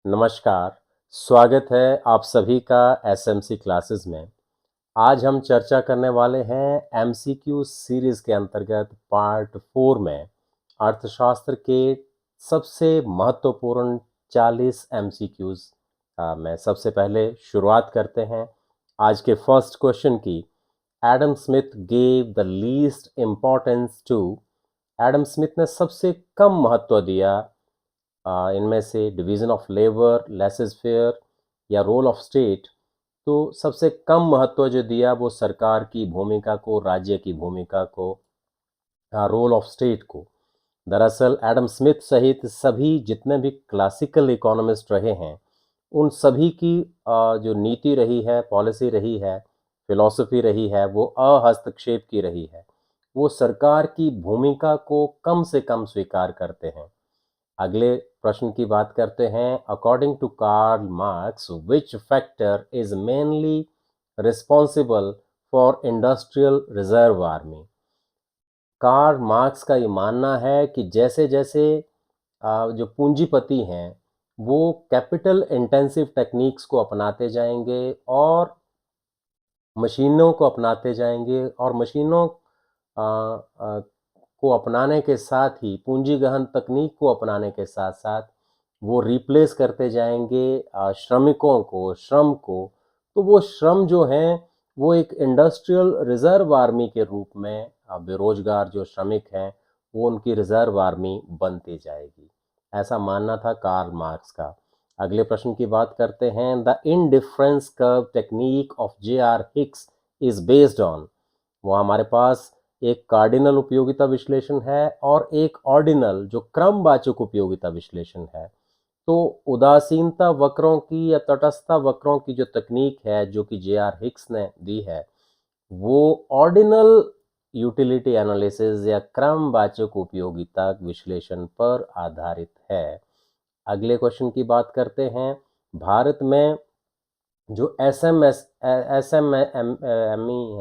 नमस्कार, स्वागत है आप सभी का एसएमसी क्लासेस में। आज हम चर्चा करने वाले हैं एमसीक्यू सीरीज के अंतर्गत पार्ट 4 में अर्थशास्त्र के सबसे महत्वपूर्ण 40 एमसीक्यूज में सबसे पहले शुरुआत करते हैं आज के फर्स्ट क्वेश्चन की। Adam Smith gave the least importance to. Adam Smith ने सबसे कम महत्व दिया इनमें से division of labour, laissez faire या रोल ऑफ स्टेट। तो सबसे कम महत्व जो दिया वो सरकार की भूमिका को, राज्य की भूमिका को, रोल ऑफ स्टेट को। दरअसल एडम स्मिथ सहित सभी जितने भी क्लासिकल इकोनॉमिस्ट रहे हैं, उन सभी की जो नीति रही है, पॉलिसी रही है, फिलॉसफी रही है, वो अहस्तक्षेप की रही है। वो सरकार की भूमिका को कम से कम स्वीकार करते हैं। अगले प्रश्न की बात करते हैं। According to Karl Marx, which factor is mainly responsible for industrial reserve army. Karl Marx का ये मानना है कि जैसे जैसे जो पूंजीपति हैं वो कैपिटल इंटेंसिव टेक्निक्स को अपनाते जाएंगे और मशीनों को अपनाते जाएंगे और मशीनों को अपनाने के साथ ही, पूंजी गहन तकनीक को अपनाने के साथ साथ वो रिप्लेस करते जाएंगे श्रमिकों को, श्रम को। तो वो श्रम जो हैं वो एक इंडस्ट्रियल रिजर्व आर्मी के रूप में बेरोजगार जो श्रमिक हैं वो उनकी रिजर्व आर्मी बनती जाएगी। ऐसा मानना था कार्ल मार्क्स का। अगले प्रश्न की बात करते हैं। The indifference curve technique of JR. Hicks is based on. वो हमारे पास एक कार्डिनल उपयोगिता विश्लेषण है और एक ऑर्डिनल जो क्रमवाचक उपयोगिता विश्लेषण है। तो उदासीनता वक्रों की या तटस्थता वक्रों की जो तकनीक है जो कि जे.आर. हिक्स ने दी है, वो ऑर्डिनल यूटिलिटी एनालिसिस या क्रमवाचक उपयोगिता विश्लेषण पर आधारित है। अगले क्वेश्चन की बात करते हैं। भारत में जो एसएमई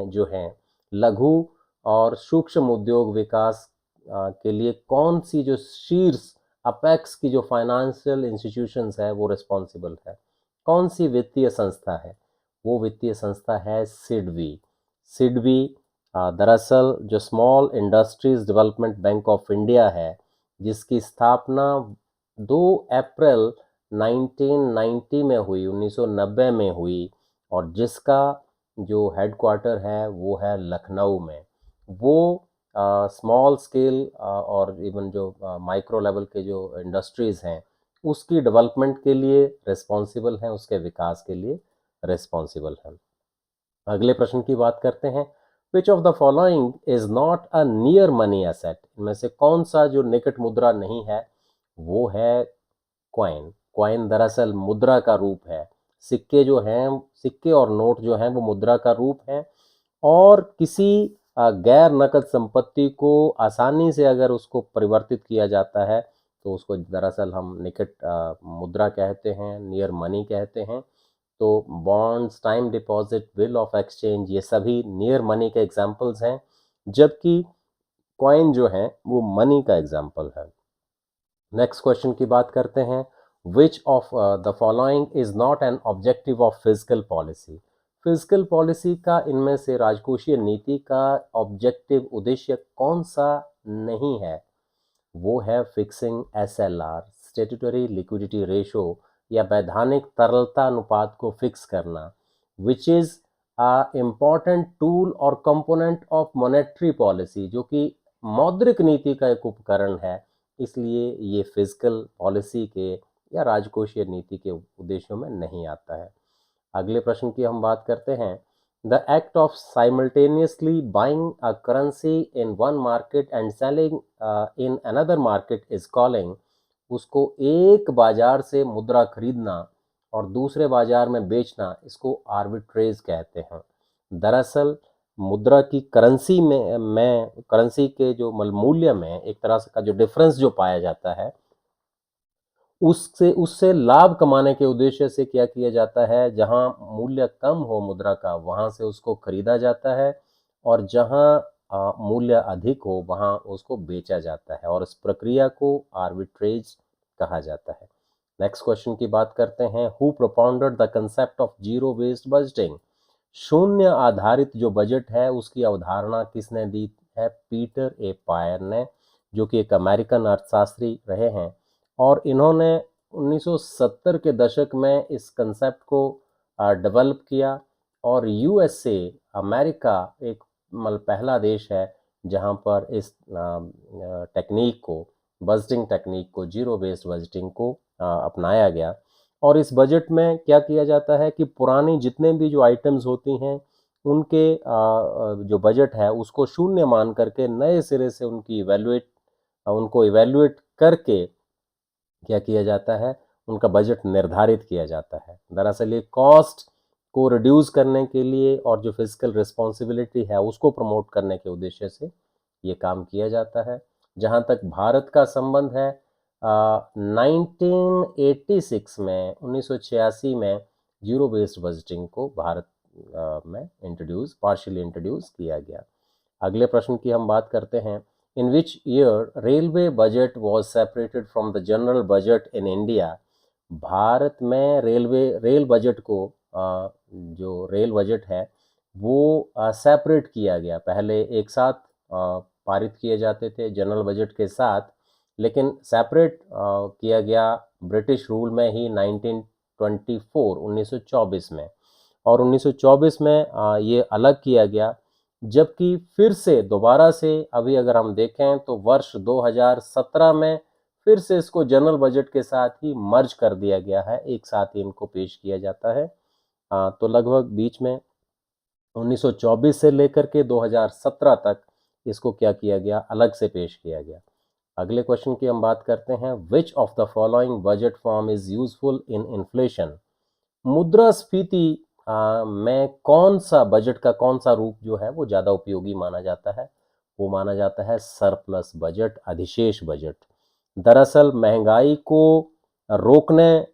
जो हैं, लघु और सूक्ष्म उद्योग विकास के लिए कौन सी जो शीर्ष अपेक्स की जो फाइनेंशियल इंस्टीट्यूशंस है वो रिस्पॉन्सिबल है? कौन सी वित्तीय संस्था है? वो वित्तीय संस्था है सिडबी। सिडबी दरअसल जो small industries development bank of India है, जिसकी स्थापना 2 अप्रैल 1990 में हुई, 1990 में हुई, और जिसका जो हेडक्वार्टर है वो है लखनऊ में। वो स्मॉल स्केल और इवन जो माइक्रो लेवल के जो इंडस्ट्रीज़ हैं उसकी डेवलपमेंट के लिए रिस्पॉन्सिबल हैं, उसके विकास के लिए रिस्पॉन्सिबल हैं। अगले प्रश्न की बात करते हैं। विच of the following is not a near money asset. इनमें से कौन सा जो निकट मुद्रा नहीं है वो है कॉइन। कॉइन दरअसल मुद्रा का रूप है। सिक्के जो हैं, सिक्के और नोट जो हैं वो मुद्रा का रूप है, और किसी गैर नकद संपत्ति को आसानी से अगर उसको परिवर्तित किया जाता है तो उसको दरअसल हम निकट मुद्रा कहते हैं, नियर मनी कहते हैं। तो bonds, time deposit, bill of exchange, ये सभी नियर मनी के एग्जाम्पल्स हैं, जबकि कॉइन जो है वो मनी का एग्जाम्पल है। नेक्स्ट क्वेश्चन की बात करते हैं। विच of the following is not an objective of physical policy. Physical policy का इनमें से राजकोषीय नीति का ऑब्जेक्टिव, उद्देश्य कौन सा नहीं है? वो है fixing SLR, statutory liquidity ratio, या वैधानिक तरलता अनुपात को फिक्स करना, which is a important tool और कंपोनेंट ऑफ मॉनेटरी पॉलिसी, जो कि मौद्रिक नीति का एक उपकरण है। इसलिए ये फिजिकल पॉलिसी के या राजकोषीय नीति के उद्देश्यों में नहीं आता है। अगले प्रश्न की हम बात करते हैं। The act of simultaneously buying a currency in one market and selling in another market is calling. उसको एक बाजार से मुद्रा खरीदना और दूसरे बाजार में बेचना, इसको आर्बिट्रेज कहते हैं। दरअसल मुद्रा की करेंसी में करेंसी के जो मूल्य में एक तरह से का जो डिफरेंस जो पाया जाता है, उससे उससे लाभ कमाने के उद्देश्य से क्या किया जाता है, जहां मूल्य कम हो मुद्रा का वहां से उसको खरीदा जाता है, और जहां मूल्य अधिक हो वहां उसको बेचा जाता है, और इस प्रक्रिया को आर्बिट्रेज कहा जाता है। नेक्स्ट क्वेश्चन की बात करते हैं, who propounded the concept of zero based budgeting? शून्य आधारित जो बजट है उसकी अवधारणा किसने दी है? पीटर ए पायर ने, जो कि एक अमेरिकन अर्थशास्त्री रहे हैं, और इन्होंने 1970 के दशक में इस कंसेप्ट को डेवलप किया। और यूएसए, अमेरिका, एक मतलब पहला देश है जहां पर इस टेक्निक को, बजटिंग टेक्निक को, जीरो बेस्ड बजटिंग को अपनाया गया। और इस बजट में क्या किया जाता है कि पुरानी जितने भी जो आइटम्स होती हैं उनके जो बजट है उसको शून्य मान करके नए सिरे से उनको इवेल्युएट करके क्या किया जाता है, उनका बजट निर्धारित किया जाता है। दरअसल ये कॉस्ट को रिड्यूस करने के लिए और जो फिजिकल रिस्पॉन्सिबिलिटी है उसको प्रमोट करने के उद्देश्य से ये काम किया जाता है। जहाँ तक भारत का संबंध है, 1986 में, 1986 में जीरो बेस्ड बजटिंग को भारत में पार्शियली इंट्रोड्यूस किया गया। अगले प्रश्न की हम बात करते हैं, in which year railway budget was separated from the general budget in India? Bharat में रेल बजट को, जो रेल बजट है वो सेपरेट किया गया। पहले एक साथ पारित किए जाते थे जनरल बजट के साथ, लेकिन सेपरेट किया गया ब्रिटिश रूल में ही 1924 में। और 1924 में ये अलग किया गया, जबकि फिर से दोबारा से अभी अगर हम देखें तो वर्ष 2017 में फिर से इसको जनरल बजट के साथ ही मर्ज कर दिया गया है, एक साथ ही इनको पेश किया जाता है। तो लगभग बीच में 1924 से लेकर के 2017 तक इसको क्या किया गया, अलग से पेश किया गया। अगले क्वेश्चन की हम बात करते हैं, विच of the following budget form is useful in inflation? मुद्रास्फीति में कौन सा बजट का कौन सा रूप जो है वो ज़्यादा उपयोगी माना जाता है? वो माना जाता है सरप्लस बजट, अधिशेष बजट। दरअसल महंगाई को रोकने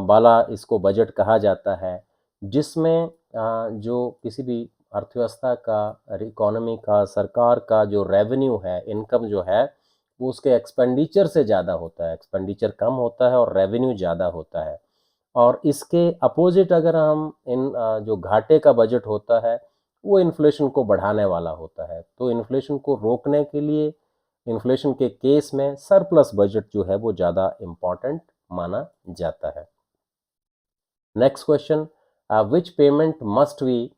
वाला इसको बजट कहा जाता है, जिसमें जो किसी भी अर्थव्यवस्था का, इकोनॉमी का, सरकार का जो रेवेन्यू है, इनकम जो है, वो उसके एक्सपेंडिचर से ज़्यादा होता है। एक्सपेंडिचर कम होता है और रेवेन्यू ज़्यादा होता है। और इसके अपोजिट अगर हम जो घाटे का बजट होता है वो इन्फ्लेशन को बढ़ाने वाला होता है। तो इन्फ्लेशन को रोकने के लिए, इन्फ्लेशन के केस में सरप्लस बजट जो है वो ज़्यादा इम्पॉर्टेंट माना जाता है। Next question, which payment must be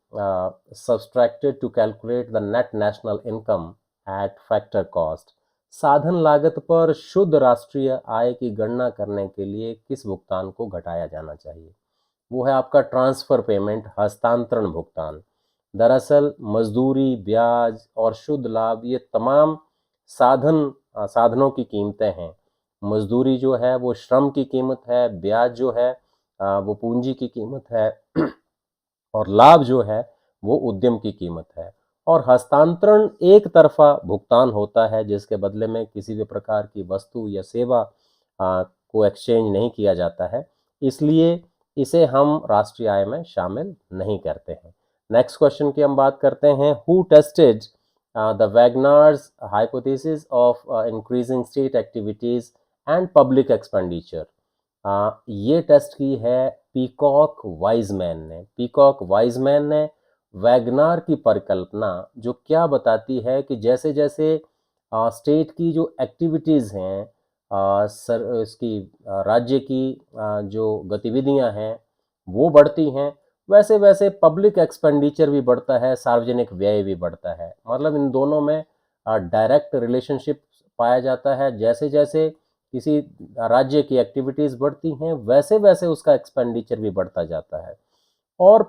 subtracted to calculate the net national income at factor cost? साधन लागत पर शुद्ध राष्ट्रीय आय की गणना करने के लिए किस भुगतान को घटाया जाना चाहिए? वो है आपका ट्रांसफर पेमेंट, हस्तांतरण भुगतान। दरअसल मजदूरी, ब्याज और शुद्ध लाभ, ये तमाम साधनों की कीमतें हैं। मजदूरी जो है वो श्रम की कीमत है, ब्याज जो है वो पूंजी की कीमत है, और लाभ जो है वो उद्यम की कीमत है। और हस्तांतरण एक तरफा भुगतान होता है, जिसके बदले में किसी भी प्रकार की वस्तु या सेवा को एक्सचेंज नहीं किया जाता है, इसलिए इसे हम राष्ट्रीय आय में शामिल नहीं करते हैं। नेक्स्ट क्वेश्चन की हम बात करते हैं, who tested the Wagner's hypothesis of increasing state activities and public expenditure? ये टेस्ट की है पीकॉक वाइजमैन ने। पीकॉक वाइजमैन ने वैगनार की परिकल्पना जो क्या बताती है कि जैसे जैसे स्टेट की जो एक्टिविटीज़ हैं, इसकी राज्य की जो गतिविधियां हैं वो बढ़ती हैं, वैसे वैसे पब्लिक एक्सपेंडिचर भी बढ़ता है, सार्वजनिक व्यय भी बढ़ता है। मतलब इन दोनों में डायरेक्ट रिलेशनशिप पाया जाता है। जैसे जैसे किसी राज्य की एक्टिविटीज़ बढ़ती हैं वैसे वैसे उसका एक्सपेंडिचर भी बढ़ता जाता है। और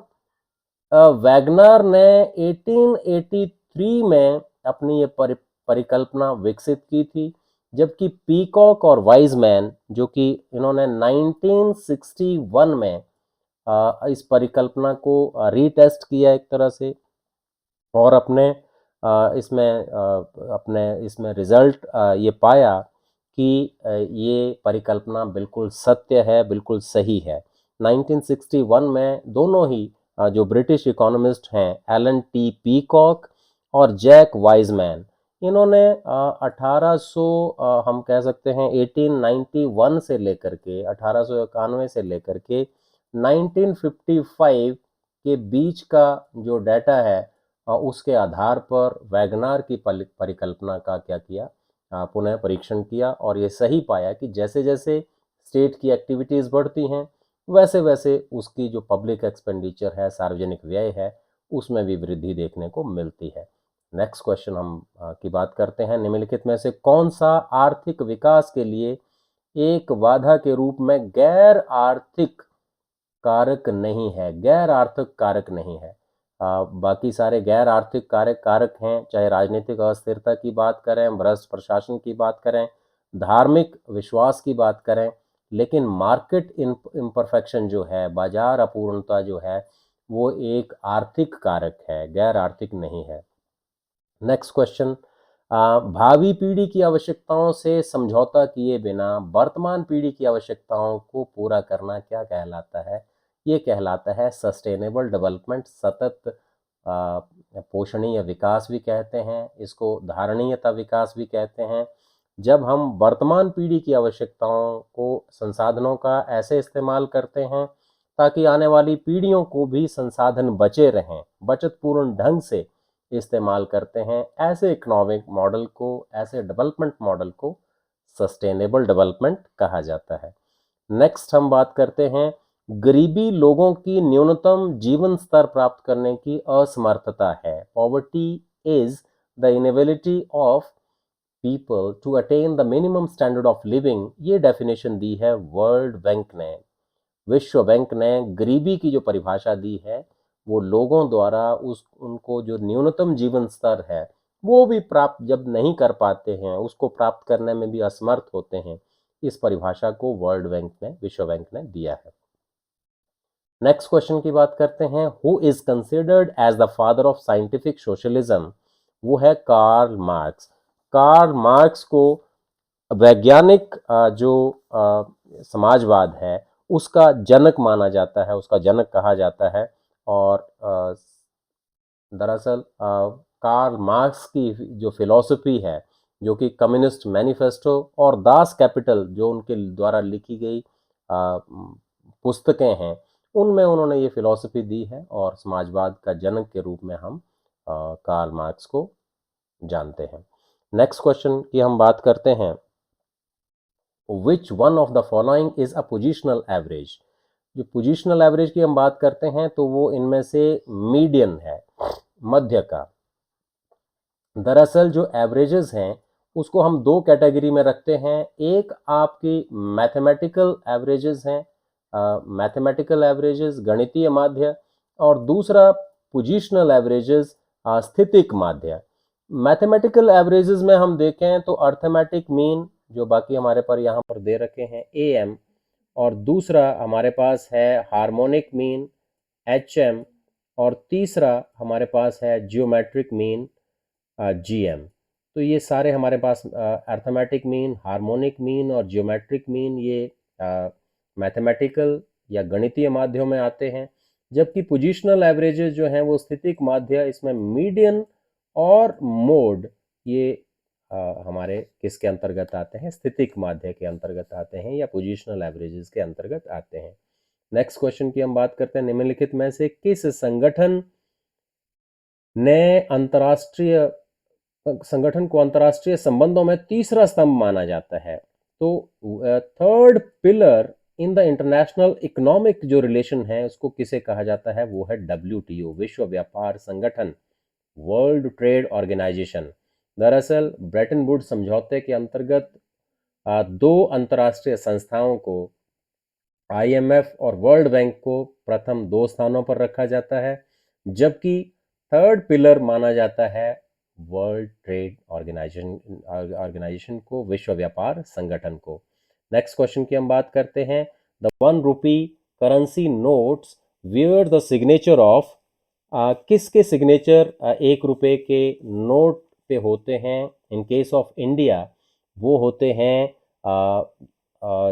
वैगनार ने 1883 में अपनी ये परिकल्पना विकसित की थी, जबकि पीकॉक और वाइजमैन जो कि इन्होंने 1961 में इस परिकल्पना को रीटेस्ट किया एक तरह से, और अपने इसमें रिजल्ट ये पाया कि ये परिकल्पना बिल्कुल सत्य है, बिल्कुल सही है। 1961 में दोनों ही जो ब्रिटिश इकोनॉमिस्ट हैं, एलन टी पीकॉक और जैक वाइजमैन, इन्होंने 1800 हम कह सकते हैं 1891 से लेकर के 1891 से लेकर के 1955 के बीच का जो डाटा है उसके आधार पर वैगनार की परिकल्पना का क्या किया, पुनः परीक्षण किया और ये सही पाया कि जैसे जैसे स्टेट की एक्टिविटीज़ बढ़ती हैं वैसे वैसे उसकी जो पब्लिक एक्सपेंडिचर है, सार्वजनिक व्यय है, उसमें भी वृद्धि देखने को मिलती है। नेक्स्ट क्वेश्चन हम की बात करते हैं, निम्नलिखित में से कौन सा आर्थिक विकास के लिए एक बाधा के रूप में गैर आर्थिक कारक नहीं है? गैर आर्थिक कारक नहीं है। बाकी सारे गैर आर्थिक कारक हैं, चाहे राजनीतिक अस्थिरता की बात करें, भ्रष्ट प्रशासन की बात करें, धार्मिक विश्वास की बात करें, लेकिन मार्केट इम्परफेक्शन जो है, बाजार अपूर्णता जो है, वो एक आर्थिक कारक है, गैर आर्थिक नहीं है। नेक्स्ट क्वेश्चन, भावी पीढ़ी की आवश्यकताओं से समझौता किए बिना वर्तमान पीढ़ी की आवश्यकताओं को पूरा करना क्या कहलाता है? ये कहलाता है सस्टेनेबल डेवलपमेंट, सतत पोषणीय विकास भी कहते हैं इसको, धारणीयता विकास भी कहते हैं। जब हम वर्तमान पीढ़ी की आवश्यकताओं को, संसाधनों का ऐसे इस्तेमाल करते हैं ताकि आने वाली पीढ़ियों को भी संसाधन बचे रहें, बचतपूर्ण ढंग से इस्तेमाल करते हैं, ऐसे इकोनॉमिक मॉडल को, ऐसे डेवलपमेंट मॉडल को सस्टेनेबल डेवलपमेंट कहा जाता है। नेक्स्ट हम बात करते हैं, गरीबी लोगों की न्यूनतम जीवन स्तर प्राप्त करने की असमर्थता है। Poverty is the inability of people to attain the minimum standard of living, ये डेफिनेशन दी है वर्ल्ड बैंक ने। विश्व बैंक ने गरीबी की जो परिभाषा दी है वो लोगों द्वारा उनको जो न्यूनतम जीवन स्तर है वो भी प्राप्त जब नहीं कर पाते हैं, उसको प्राप्त करने में भी असमर्थ होते हैं, इस परिभाषा को वर्ल्ड बैंक ने, विश्व बैंक ने दिया है। नेक्स्ट क्वेश्चन की बात करते हैं, who is considered as the father of scientific socialism? वो है कार्ल मार्क्स। कार्ल मार्क्स को वैज्ञानिक जो समाजवाद है उसका जनक माना जाता है, उसका जनक कहा जाता है। और दरअसल कार्ल मार्क्स की जो फिलॉसफी है, जो कि कम्युनिस्ट मैनिफेस्टो और दास कैपिटल जो उनके द्वारा लिखी गई पुस्तकें हैं, उनमें उन्होंने ये फिलॉसफी दी है और समाजवाद का जनक के रूप में हम कार्ल मार्क्स को जानते हैं। नेक्स्ट क्वेश्चन की हम बात करते हैं, which one of the following is a positional average? जो पोजिशनल एवरेज की हम बात करते हैं तो वो इनमें से मीडियन है, मध्य का। दरअसल जो एवरेजेस हैं उसको हम दो कैटेगरी में रखते हैं, एक आपकी मैथमेटिकल एवरेजेस हैं, मैथमेटिकल एवरेजेस गणितीय माध्य, और दूसरा पोजिशनल एवरेजेस स्थितिक माध्य। मैथमेटिकल एवरेजेस में हम देखें तो अर्थमेटिक मीन, जो बाकी हमारे पर यहाँ पर दे रखे हैं AM, और दूसरा हमारे पास है हार्मोनिक मीन HM, और तीसरा हमारे पास है जियोमेट्रिक मीन GM। तो ये सारे हमारे पास अर्थमेटिक मीन, हार्मोनिक मीन और जियोमेट्रिक मीन ये मैथमेटिकल या गणितीय माध्यों में आते हैं, जबकि पोजिशनल एवरेजेस जो हैं वो स्थितिक माध्य, इसमें मीडियन और मोड ये हमारे किसके अंतर्गत आते हैं? स्थितिक माध्य के अंतर्गत आते हैं या पोजिशनल एवरेजेस के अंतर्गत आते हैं। नेक्स्ट क्वेश्चन की हम बात करते हैं, निम्नलिखित में से किस संगठन को अंतरराष्ट्रीय संबंधों में तीसरा स्तंभ माना जाता है? तो third pillar in the international economic जो रिलेशन है उसको किसे कहा जाता है? वो है WTO, विश्व व्यापार संगठन, वर्ल्ड ट्रेड ऑर्गेनाइजेशन। दरअसल ब्रेटन वुड्स समझौते के अंतर्गत दो अंतरराष्ट्रीय संस्थाओं को, IMF और वर्ल्ड बैंक को प्रथम दो स्थानों पर रखा जाता है, जबकि थर्ड पिलर माना जाता है वर्ल्ड ट्रेड ऑर्गेनाइजेशन को, विश्व व्यापार संगठन को। नेक्स्ट क्वेश्चन की हम बात करते हैं, the 1 rupee currency notes where the signature of, किसके सिग्नेचर 1 रुपए के नोट पे होते हैं? इन केस ऑफ इंडिया वो होते हैं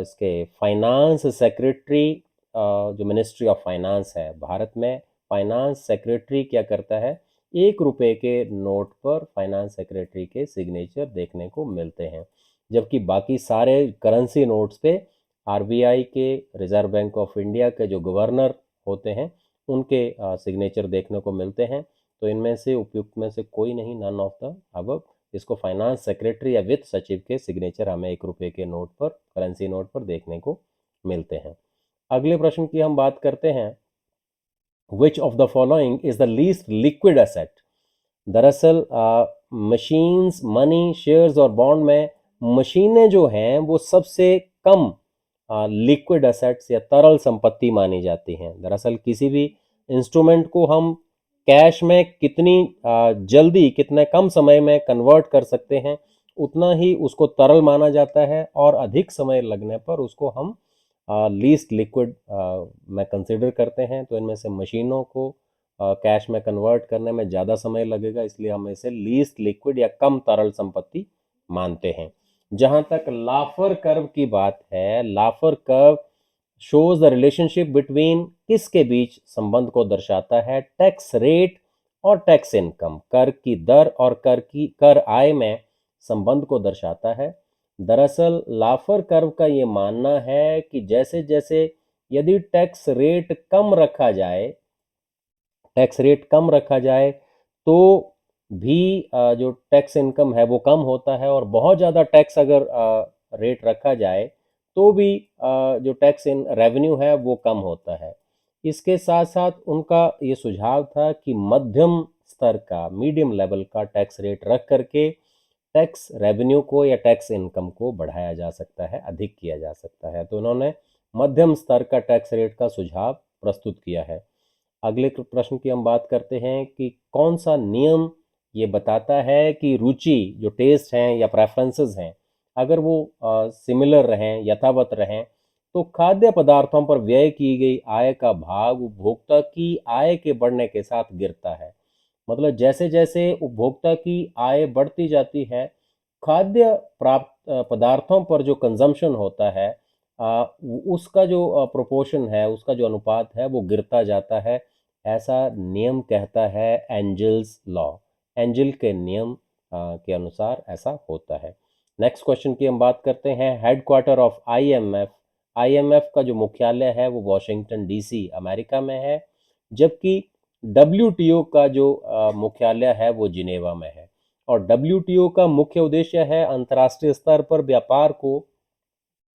इसके फाइनेंस सेक्रेटरी, जो मिनिस्ट्री ऑफ फाइनेंस है भारत में, फाइनेंस सेक्रेटरी क्या करता है? ₹1 के नोट पर फाइनेंस सेक्रेटरी के सिग्नेचर देखने को मिलते हैं, जबकि बाकी सारे करेंसी नोट्स पे आरबीआई के, रिजर्व बैंक ऑफ इंडिया के जो गवर्नर होते हैं उनके सिग्नेचर देखने को मिलते हैं। तो इनमें से उपयुक्त में से कोई नहीं, नन ऑफ द अबव। इसको फाइनेंस सेक्रेटरी या वित्त सचिव के सिग्नेचर हमें ₹1 के नोट पर, करेंसी नोट पर देखने को मिलते हैं। अगले प्रश्न की हम बात करते हैं, विच of the following is the least liquid asset. दरअसल मशीन्स, मनी, शेयर्स और बॉन्ड में मशीनें जो हैं वो सबसे कम लिक्विड एसेट्स या तरल संपत्ति मानी जाती हैं। दरअसल किसी भी इंस्ट्रूमेंट को हम कैश में कितनी जल्दी, कितने कम समय में कन्वर्ट कर सकते हैं, उतना ही उसको तरल माना जाता है, और अधिक समय लगने पर उसको हम लीस्ट लिक्विड में कंसिडर करते हैं। तो इनमें से मशीनों को कैश में कन्वर्ट करने में ज़्यादा समय लगेगा, इसलिए हम इसे लीस्ट लिक्विड या कम तरल संपत्ति मानते हैं। जहां तक लाफर कर्व की बात है, Laffer curve shows the relationship between, किसके बीच संबंध को दर्शाता है, टैक्स रेट और टैक्स इनकम, कर की दर और कर आय में संबंध को दर्शाता है। दरअसल लाफर कर्व का ये मानना है कि जैसे जैसे यदि टैक्स रेट कम रखा जाए तो भी जो टैक्स इनकम है वो कम होता है, और बहुत ज़्यादा टैक्स अगर रेट रखा जाए तो भी जो टैक्स इन रेवेन्यू है वो कम होता है। इसके साथ साथ उनका ये सुझाव था कि मध्यम स्तर का, मीडियम लेवल का टैक्स रेट रख करके टैक्स रेवेन्यू को या टैक्स इनकम को बढ़ाया जा सकता है, अधिक किया जा सकता है। तो उन्होंने मध्यम स्तर का टैक्स रेट का सुझाव प्रस्तुत किया है। अगले प्रश्न की हम बात करते हैं कि कौन सा नियम ये बताता है कि रुचि, जो टेस्ट हैं या प्रेफरेंसेस हैं, अगर वो सिमिलर रहें, यथावत रहें, तो खाद्य पदार्थों पर व्यय की गई आय का भाग उपभोक्ता की आय के बढ़ने के साथ गिरता है। मतलब जैसे जैसे उपभोक्ता की आय बढ़ती जाती है, खाद्य प्राप्त पदार्थों पर जो कंजम्पशन होता है, उसका जो प्रोपोर्शन है, उसका जो अनुपात है वो गिरता जाता है। ऐसा नियम कहता है एंजल्स लॉ। एंजल के नियम के अनुसार ऐसा होता है। नेक्स्ट क्वेश्चन की हम बात करते हैं, हेडक्वार्टर ऑफ आईएमएफ। आईएमएफ का जो मुख्यालय है वो वॉशिंगटन डीसी अमेरिका में है, जबकि डब्ल्यूटीओ का जो मुख्यालय है वो जिनेवा में है। और डब्ल्यूटीओ का मुख्य उद्देश्य है अंतर्राष्ट्रीय स्तर पर व्यापार को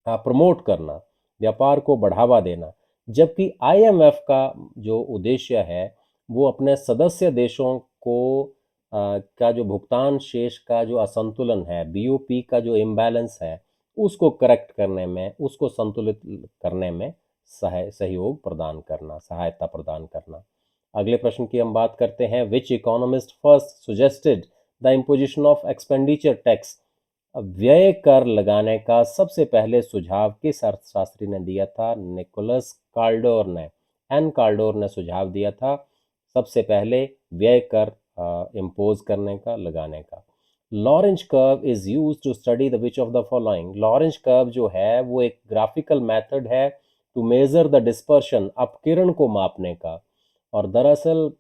प्रमोट करना, व्यापार को बढ़ावा देना, जबकि आईएमएफ का जो उद्देश्य है वो अपने सदस्य देशों को का जो भुगतान शेष का जो असंतुलन है, बीओपी का जो इम्बैलेंस है, उसको करेक्ट करने में, उसको संतुलित करने में सहयोग प्रदान करना, सहायता प्रदान करना। अगले प्रश्न की हम बात करते हैं, which economist first suggested the imposition of expenditure tax. व्यय कर लगाने का सबसे पहले सुझाव किस अर्थशास्त्री ने दिया था? निकोलस कार्डोर ने, एन कार्डोर ने सुझाव दिया था सबसे पहले व्यय कर इम्पोज करने का, लगाने का। Lorenz curve is use to study the which of the following. Lorenz curve जो है वो एक ग्राफिकल मेथड है टू मेजर द डिस्पर्शन, अपकिरण को मापने का। और दरअसल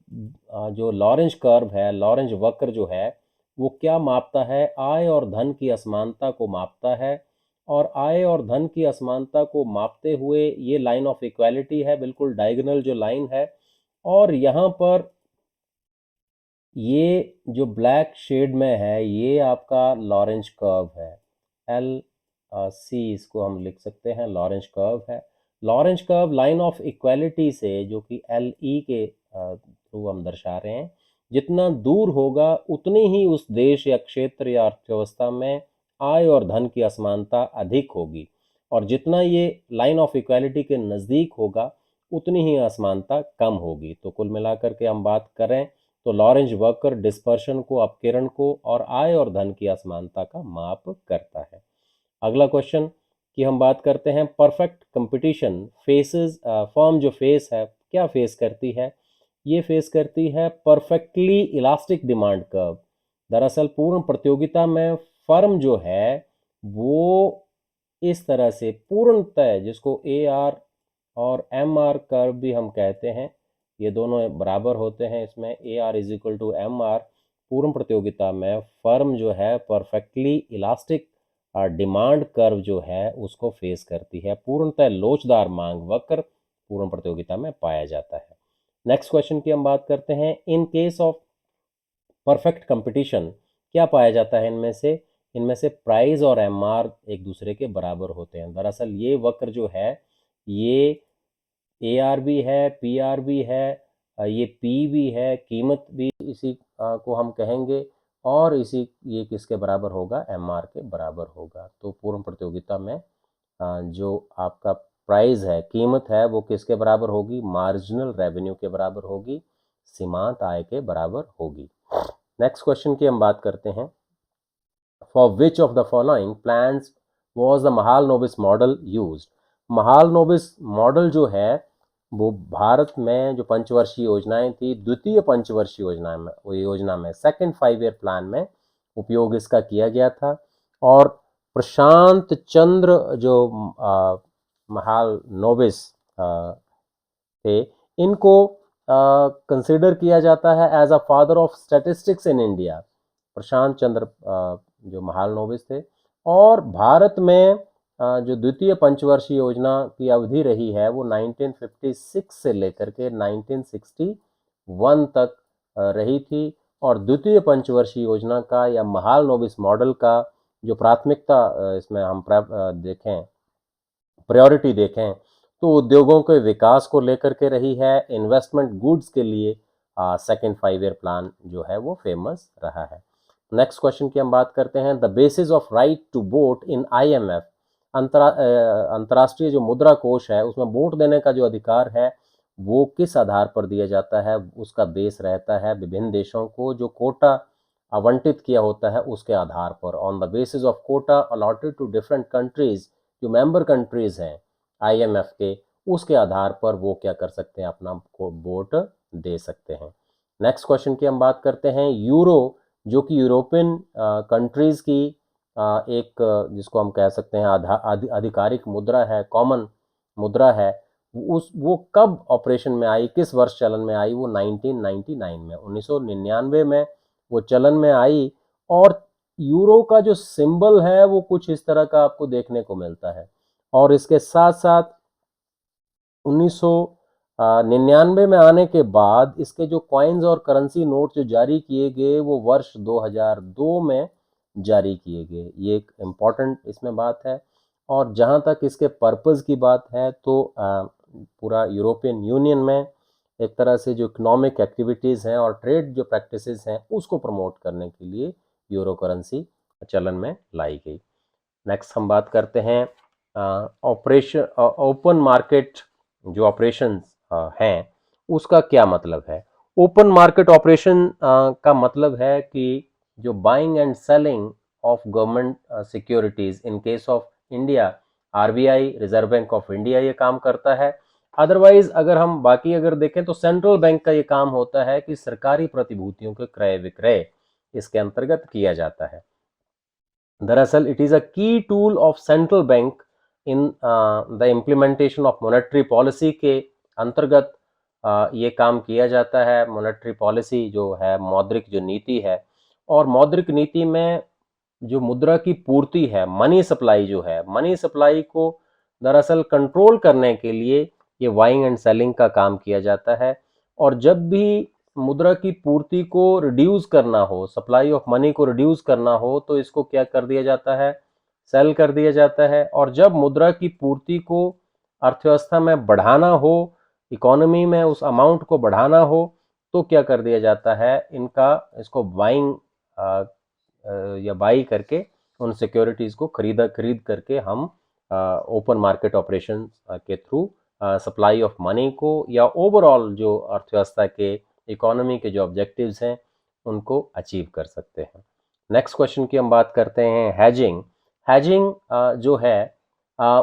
जो लॉरेंज कर्व है, लॉरेंज वक्र जो है, वो क्या मापता है? आय और धन की असमानता को मापता है। और आय और धन की असमानता को मापते हुए ये लाइन ऑफ इक्वालिटी है, बिल्कुल डायगोनल जो लाइन है। और यहाँ पर ये जो ब्लैक शेड में है ये आपका लॉरेंज कर्व है, एल सी इसको हम लिख सकते हैं, लॉरेंज कर्व है। Lorentz curve line of equality से, जो कि एल ई के थ्रू हम दर्शा रहे हैं, जितना दूर होगा उतनी ही उस देश या क्षेत्र या अर्थव्यवस्था में आय और धन की असमानता अधिक होगी, और जितना ये लाइन ऑफ इक्वालिटी के नज़दीक होगा उतनी ही असमानता कम होगी। तो कुल मिलाकर के हम बात करें तो लॉरेंज वक्र डिस्पर्शन को, अपकिरण को और आय और धन की असमानता का माप करता है। अगला क्वेश्चन की हम बात करते हैं, परफेक्ट कंपटीशन फेसेस, फर्म जो फेस है, क्या फेस करती है? ये फेस करती है परफेक्टली इलास्टिक डिमांड कर्व। दरअसल पूर्ण प्रतियोगिता में फर्म जो है वो इस तरह से पूर्णतः, जिसको ए आर और एम आर कर्व भी हम कहते हैं, ये दोनों बराबर होते हैं। इसमें AR is equal to MR। पूर्ण प्रतियोगिता में फर्म जो है परफेक्टली इलास्टिक डिमांड कर्व जो है उसको फेस करती है। पूर्णतः लोचदार मांग वक्र पूर्ण प्रतियोगिता में पाया जाता है। नेक्स्ट क्वेश्चन की हम बात करते हैं। In case of perfect competition क्या पाया जाता है इनमें से प्राइस और MR एक दूसरे के बराबर होते हैं। दरअसल ये वक्र जो है ये AR भी है, PR भी है, ये P भी है, कीमत भी इसी को हम कहेंगे, और ये किसके बराबर होगा? MR के बराबर होगा। तो पूर्ण प्रतियोगिता में जो आपका प्राइस है, कीमत है, वो किसके बराबर होगी? मार्जिनल रेवेन्यू के बराबर होगी, सीमांत आय के बराबर होगी। नेक्स्ट क्वेश्चन की हम बात करते हैं। For which of the following plans was the Mahalanobis model used? Mahalanobis model जो है वो भारत में जो पंचवर्षीय योजनाएं थी, द्वितीय पंचवर्षीय योजना में सेकेंड 5 ईयर प्लान में उपयोग इसका किया गया था। और प्रशांत चंद्र जो महालनोबिस थे, इनको कंसिडर किया जाता है as a father of statistics in India. Prashant Chandra जो महालनोबिस थे। और भारत में जो द्वितीय पंचवर्षीय योजना की अवधि रही है वो 1956 से लेकर के 1961 तक रही थी। और द्वितीय पंचवर्षीय योजना का या महालनोबिस मॉडल का जो प्राथमिकता इसमें हम देखें, प्रायोरिटी देखें, तो उद्योगों के विकास को लेकर के रही है। इन्वेस्टमेंट गुड्स के लिए सेकेंड 5 ईयर प्लान जो है वो फेमस रहा है। नेक्स्ट क्वेश्चन की हम बात करते हैं। The basis of right to vote in IMF, अंतर्राष्ट्रीय जो मुद्रा कोष है उसमें वोट देने का जो अधिकार है वो किस आधार पर दिया जाता है? उसका बेस रहता है विभिन्न देशों को जो कोटा आवंटित किया होता है उसके आधार पर। On the basis of quota allotted to different countries, जो मेंबर कंट्रीज हैं IMF के, उसके आधार पर वो क्या कर सकते हैं? अपना वोट दे सकते हैं। नेक्स्ट क्वेश्चन की हम बात करते हैं। यूरो जो कि यूरोपियन कंट्रीज की एक जिसको हम कह सकते हैं आधिकारिक मुद्रा है, कॉमन मुद्रा है, वो कब ऑपरेशन में आई, किस वर्ष चलन में आई? वो 1999 में, 1999 में वो चलन में आई। और यूरो का जो सिंबल है वो कुछ इस तरह का आपको देखने को मिलता है। और इसके साथ साथ 1999 में आने के बाद इसके जो कॉइन्स और करेंसी नोट जो जारी किए गए वो वर्ष 2002 में जारी किए गए। ये एक इम्पॉर्टेंट इसमें बात है। और जहाँ तक इसके पर्पस की बात है तो पूरा यूरोपियन यूनियन में एक तरह से जो इकोनॉमिक एक्टिविटीज़ हैं और ट्रेड जो प्रैक्टिसेस हैं उसको प्रमोट करने के लिए यूरो करेंसी चलन में लाई गई। नेक्स्ट हम बात करते हैं ऑपरेशन ओपन मार्केट जो ऑपरेशंस हैं उसका क्या मतलब है? ओपन मार्केट ऑपरेशन का मतलब है कि जो buying and selling of government securities in case of India, RBI reserve bank of India ये काम करता है। अदरवाइज अगर हम बाकी अगर देखें तो सेंट्रल बैंक का ये काम होता है कि सरकारी प्रतिभूतियों के क्रय विक्रय इसके अंतर्गत किया जाता है। दरअसल इट इज अ की tool of central bank in the implementation of monetary policy के अंतर्गत ये काम किया जाता है। मॉनेटरी पॉलिसी जो है, मौद्रिक जो नीति है, और मौद्रिक नीति में जो मुद्रा की पूर्ति है, मनी सप्लाई जो है, मनी सप्लाई को दरअसल कंट्रोल करने के लिए ये बाइंग एंड सेलिंग का काम किया जाता है। और जब भी मुद्रा की पूर्ति को रिड्यूस करना हो, सप्लाई ऑफ मनी को रिड्यूस करना हो, तो इसको क्या कर दिया जाता है? सेल कर दिया जाता है। और जब मुद्रा की पूर्ति को अर्थव्यवस्था में बढ़ाना हो, इकोनॉमी में उस अमाउंट को बढ़ाना हो, तो क्या कर दिया जाता है? इसको बाइंग या बाई करके उन सिक्योरिटीज को खरीद करके हम ओपन मार्केट ऑपरेशन के थ्रू सप्लाई ऑफ मनी को या ओवरऑल जो अर्थव्यवस्था के इकोनॉमी के जो ऑब्जेक्टिव्स हैं उनको अचीव कर सकते हैं। नेक्स्ट क्वेश्चन की हम बात करते हैं। हैजिंग जो है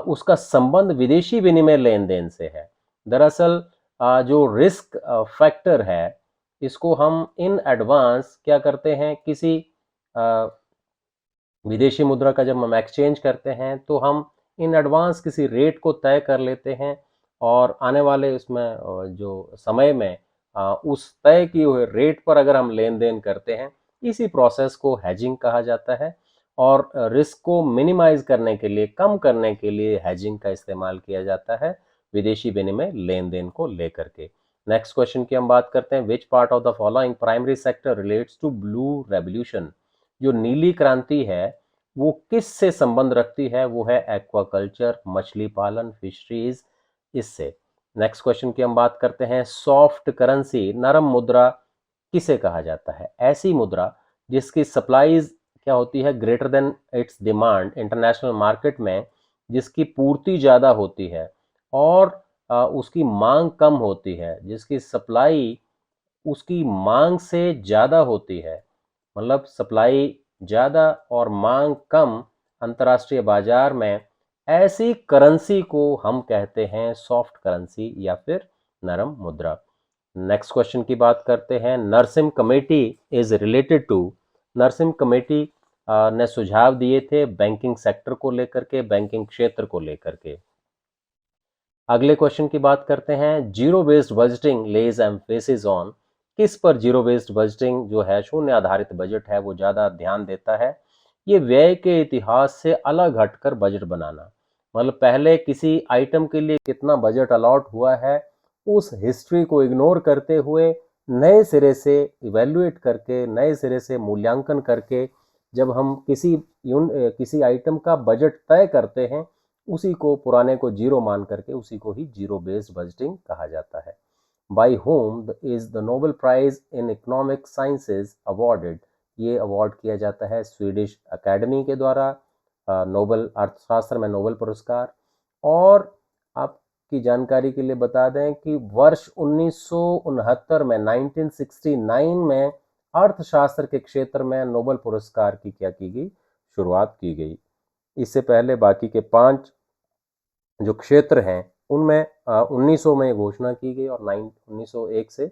उसका संबंध विदेशी विनिमय लेन देन से है। दरअसल जो रिस्क फैक्टर है इसको हम इन एडवांस क्या करते हैं? किसी विदेशी मुद्रा का जब हम एक्सचेंज करते हैं तो हम इन एडवांस किसी रेट को तय कर लेते हैं और आने वाले उसमें जो समय में उस तय किए हुए रेट पर अगर हम लेन देन करते हैं, इसी प्रोसेस को हेजिंग कहा जाता है। और रिस्क को मिनिमाइज करने के लिए, कम करने के लिए हेजिंग का इस्तेमाल किया जाता है विदेशी विनिमय लेन देन को लेकर के। नेक्स्ट क्वेश्चन की हम बात करते हैं, which part of the following primary sector relates to blue revolution. जो नीली क्रांति है वो किस से संबंध रखती है, वो है एक्वाकल्चर, मछली पालन, फिशरीज, इससे। नेक्स्ट क्वेश्चन की हम बात करते हैं, सॉफ्ट करेंसी, नरम मुद्रा किसे कहा जाता है। ऐसी मुद्रा जिसकी सप्लाईज क्या होती है, greater than it's demand international market में, जिसकी पूर्ति ज़्यादा होती है और उसकी मांग कम होती है, जिसकी सप्लाई उसकी मांग से ज़्यादा होती है, मतलब सप्लाई ज़्यादा और मांग कम अंतर्राष्ट्रीय बाजार में, ऐसी करेंसी को हम कहते हैं सॉफ्ट करेंसी या फिर नरम मुद्रा। नेक्स्ट क्वेश्चन की बात करते हैं, Narasimha committee is related to. Narasimha committee ने सुझाव दिए थे बैंकिंग सेक्टर को लेकर के, बैंकिंग क्षेत्र को लेकर के। अगले क्वेश्चन की बात करते हैं, zero based budgeting lays emphasis on. किस पर जीरो बेस्ड बजटिंग जो है, शून्य आधारित बजट है, वो ज़्यादा ध्यान देता है। ये व्यय के इतिहास से अलग हटकर बजट बनाना, मतलब पहले किसी आइटम के लिए कितना बजट अलॉट हुआ है, उस हिस्ट्री को इग्नोर करते हुए नए सिरे से इवेल्युएट करके, नए सिरे से मूल्यांकन करके जब हम किसी आइटम का बजट तय करते हैं, उसी को, पुराने को जीरो मान करके, उसी को ही जीरो बेस्ड बजटिंग कहा जाता है। By whom is the Nobel prize in economic sciences awarded. ये अवार्ड किया जाता है स्वीडिश अकेडमी के द्वारा, नोबेल अर्थशास्त्र में नोबेल पुरस्कार। और आपकी जानकारी के लिए बता दें कि वर्ष 1969 में, 1969 में अर्थशास्त्र के क्षेत्र में नोबेल पुरस्कार की क्या की गई, शुरुआत की गई। इससे पहले बाकी के 5 जो क्षेत्र हैं उनमें 1900 में घोषणा की गई और 1901 से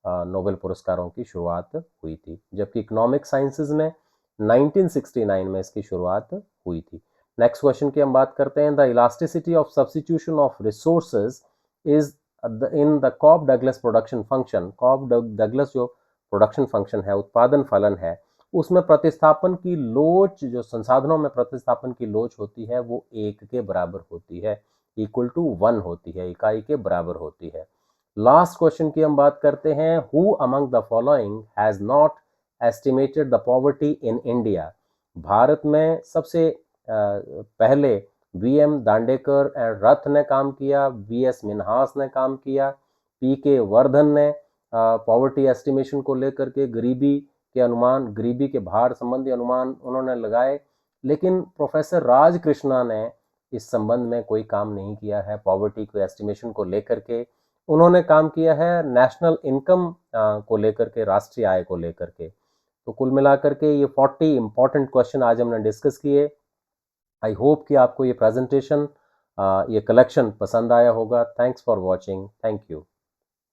नोबेल पुरस्कारों की शुरुआत हुई थी, जबकि इकोनॉमिक साइंसेज में 1969 में इसकी शुरुआत हुई थी। नेक्स्ट क्वेश्चन की हम बात करते हैं, the elasticity of substitution of resources is in the Cobb Douglas production function. Cobb Douglas जो प्रोडक्शन फंक्शन है, उत्पादन फलन है, उसमें प्रतिस्थापन की लोच, जो संसाधनों में प्रतिस्थापन की लोच होती है, वो 1 के बराबर होती है, इक्वल टू 1 होती है, इकाई के बराबर होती है। लास्ट क्वेश्चन की हम बात करते हैं, who among the following has not estimated the poverty in India. Bharat में सबसे पहले वीएम दांडेकर एंड रथ ने काम किया, वीएस मिन्हास ने काम किया, पीके वर्धन ने पॉवर्टी एस्टिमेशन को लेकर के गरीबी के अनुमान, गरीबी के भार संबंधी अनुमान उन्होंने लगाए, लेकिन प्रोफेसर राज कृष्णा ने इस संबंध में कोई काम नहीं किया है पॉवर्टी को एस्टिमेशन को लेकर के। उन्होंने काम किया है नेशनल इनकम को लेकर के, राष्ट्रीय आय को लेकर के। तो कुल मिलाकर के ये 40 इंपॉर्टेंट क्वेश्चन आज हमने डिस्कस किए। आई होप कि आपको ये प्रेजेंटेशन, ये कलेक्शन पसंद आया होगा। Thanks for watching. Thank you.